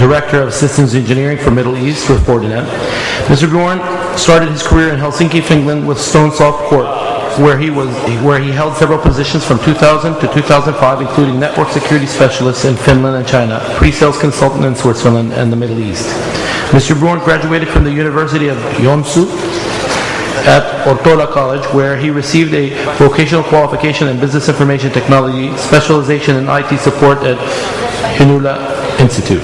Director of Systems Engineering for Middle East with Fortinet. Mr. Bjorn started his career in Helsinki, Finland with Stonesoft Corp, where he held several positions from 2000 to 2005, including network security specialist in Finland and China, pre-sales consultant in Switzerland and the Middle East. Mr. Bjorn graduated from the University of Joensuu at Ortola College, where he received a vocational qualification in Business Information Technology, specialization in IT support at Hinula Institute.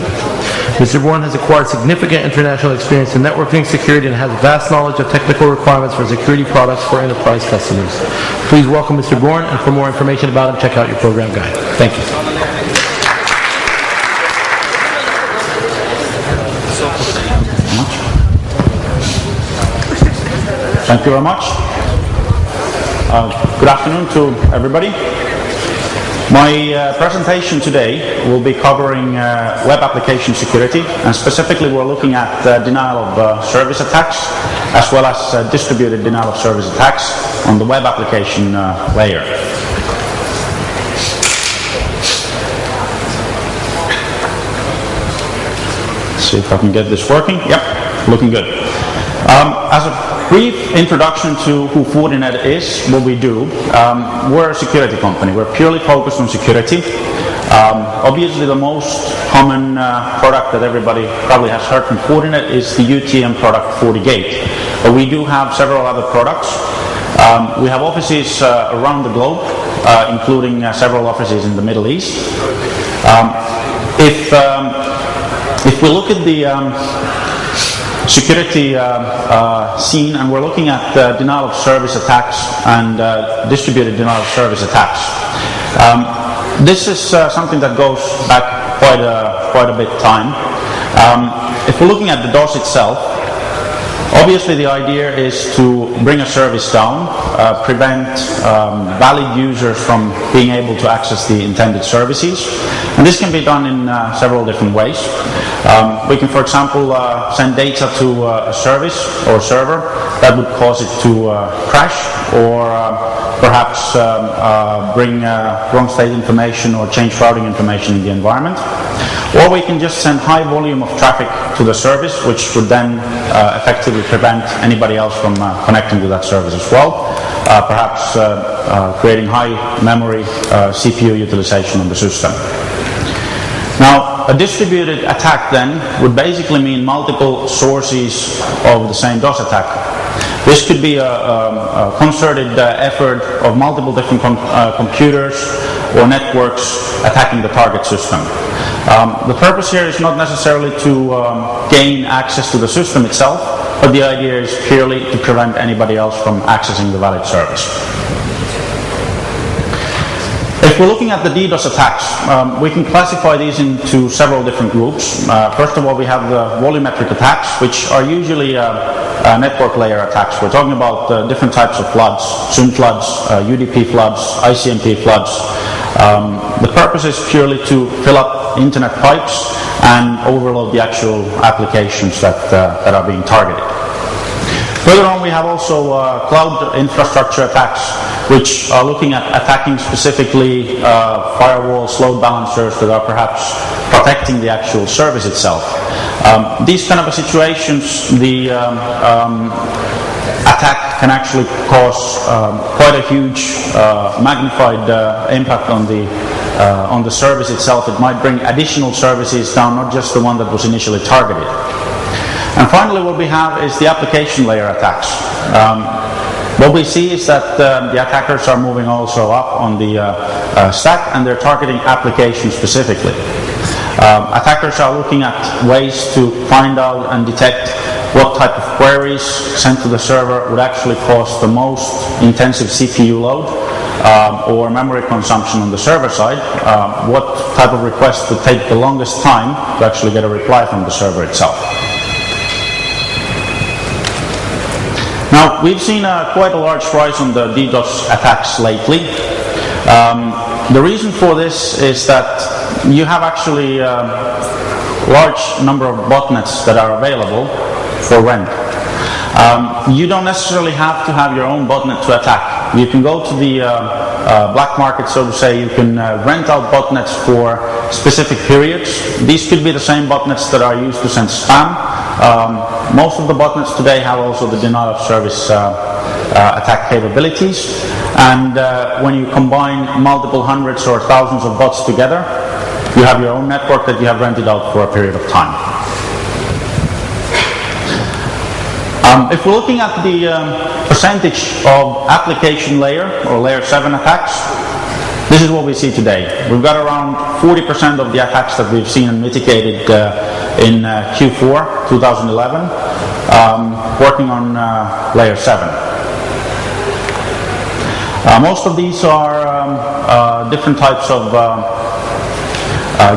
Mr. Bjorn has acquired significant international experience in networking security and has vast knowledge of technical requirements for security products for enterprise customers. Please welcome Mr. Bjorn, and for more information about him, check out your program guide. Thank you. Thank you very much. Good afternoon to everybody. My presentation today will be covering web application security, and specifically we're looking at denial of service attacks as well as distributed denial of service attacks on the web application layer. Let's see if I can get this working. Yep, looking good. As a brief introduction to who Fortinet is, what we do. We're a security company. We're purely focused on security. Obviously, the most common product that everybody probably has heard from Fortinet is the UTM product FortiGate. But we do have several other products. We have offices around the globe, including several offices in the Middle East. If we look at the security scene, and we're looking at denial of service attacks and distributed denial of service attacks. This is something that goes back quite a bit time. If we're looking at the DOS itself, obviously the idea is to bring a service down, prevent valid users from being able to access the intended services, and this can be done in several different ways. We can, for example, send data to a service or a server that would cause it to crash, or perhaps bring wrong state information or change routing information in the environment. Or we can just send high volume of traffic to the service, which would then effectively prevent anybody else from connecting to that service as well, perhaps creating high memory CPU utilization on the system. Now, a distributed attack then would basically mean multiple sources of the same DOS attack. This could be a concerted effort of multiple different computers or networks attacking the target system. The purpose here is not necessarily to gain access to the system itself, but the idea is purely to prevent anybody else from accessing the valid service. If we're looking at the DDoS attacks, we can classify these into several different groups. First of all, we have the volumetric attacks, which are usually network layer attacks. We're talking about different types of floods, SYN floods, UDP floods, ICMP floods. The purpose is purely to fill up internet pipes and overload the actual applications that are being targeted. Further on, we have also cloud infrastructure attacks, which are looking at attacking specifically firewalls, load balancers that are perhaps protecting the actual service itself. These kind of situations, the attack can actually cause quite a huge magnified impact on the service itself. It might bring additional services down, not just the one that was initially targeted. And finally, what we have is the application layer attacks. What we see is that the attackers are moving also up on the stack, and they're targeting applications specifically. Attackers are looking at ways to find out and detect what type of queries sent to the server would actually cause the most intensive CPU load or memory consumption on the server side, what type of request would take the longest time to actually get a reply from the server itself. Now, we've seen quite a large rise on the DDoS attacks lately. The reason for this is that you have actually a large number of botnets that are available for rent. You don't necessarily have to have your own botnet to attack. You can go to the black market, so to say. You can rent out botnets for specific periods. These could be the same botnets that are used to send spam. Most of the botnets today have also the denial of service attack capabilities. And when you combine multiple hundreds or thousands of bots together, you have your own network that you have rented out for a period of time. If we're looking at the percentage of application layer or layer 7 attacks, this is what we see today. We've got around 40% of the attacks that we've seen and mitigated in Q4 2011 working on layer 7. Most of these are different types of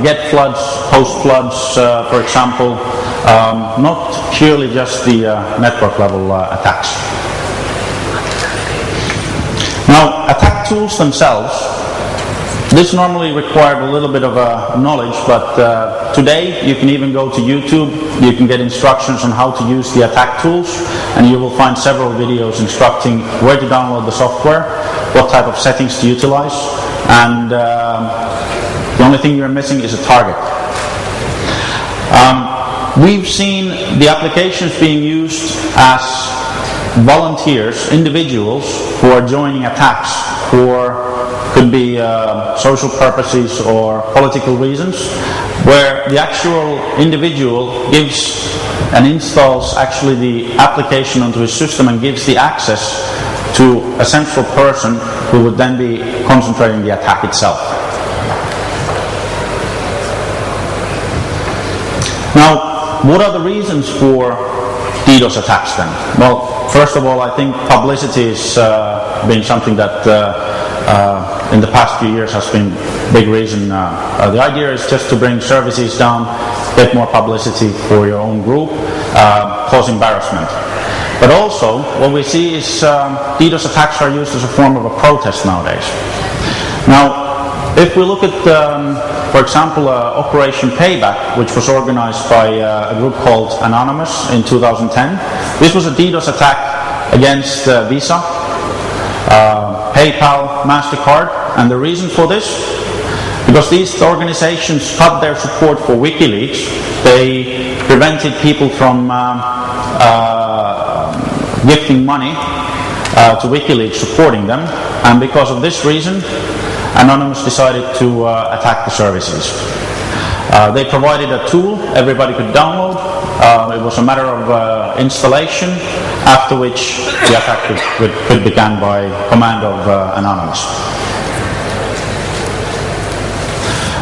get floods, post floods, for example, not purely just the network level attacks. Now, attack tools themselves, this normally required a little bit of knowledge, but today you can even go to YouTube, you can get instructions on how to use the attack tools, and you will find several videos instructing where to download the software, what type of settings to utilize, and the only thing you're missing is a target. We've seen the applications being used as volunteers, individuals who are joining attacks for could be social purposes or political reasons, where the actual individual gives and installs actually the application onto his system and gives the access to a central person who would then be concentrating the attack itself. Now, what are the reasons for DDoS attacks then? Well, first of all, I think publicity is being something that in the past few years has been a big reason. The idea is just to bring services down, get more publicity for your own group, cause embarrassment. But also, what we see is DDoS attacks are used as a form of a protest nowadays. Now, if we look at, for example, Operation Payback, which was organized by a group called Anonymous in 2010, this was a DDoS attack against Visa, PayPal, MasterCard, and the reason for this, because these organizations cut their support for WikiLeaks, they prevented people from gifting money to WikiLeaks supporting them, and because of this reason, Anonymous decided to attack the services. They provided a tool everybody could download. It was a matter of installation, after which the attack could begin by command of Anonymous.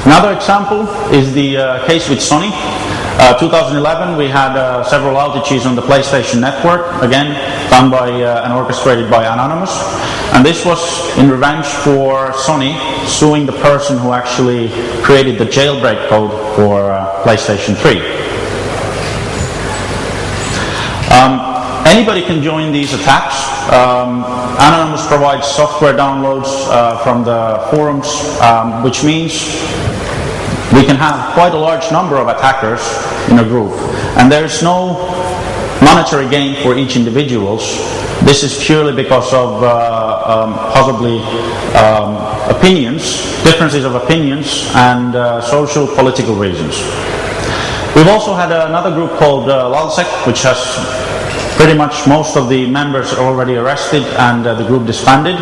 Another example is the case with Sony. 2011 we had several outages on the PlayStation network, again done by and orchestrated by Anonymous, and this was in revenge for Sony suing the person who actually created the jailbreak code for PlayStation 3. Anybody can join these attacks. Anonymous provides software downloads from the forums, which means we can have quite a large number of attackers in a group, and there is no monetary gain for each individual. This is purely because of possibly opinions, differences of opinions, and social political reasons. We've also had another group called LulzSec, which has pretty much most of the members already arrested and the group disbanded.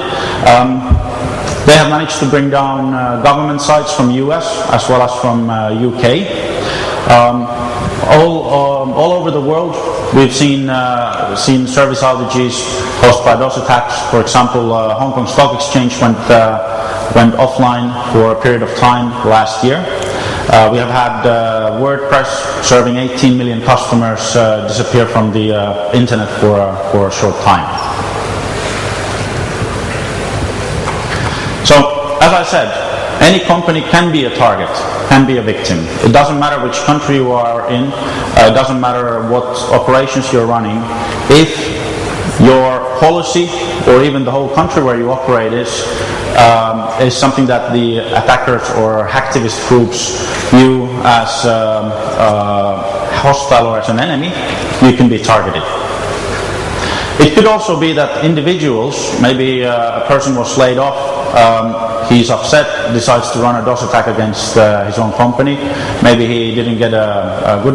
They have managed to bring down government sites from US as well as from UK. All over the world, we've seen service outages caused by those attacks. For example, Hong Kong Stock Exchange went offline for a period of time last year. We have had WordPress serving 18 million customers disappear from the internet for a short time. So, as I said, any company can be a target, can be a victim. It doesn't matter which country you are in, it doesn't matter what operations you're running. If your policy, or even the whole country where you operate is something that the attackers or hacktivist groups view as hostile or as an enemy, you can be targeted. It could also be that individuals, maybe a person was laid off he's upset, decides to run a DOS attack against his own company. Maybe he didn't get a good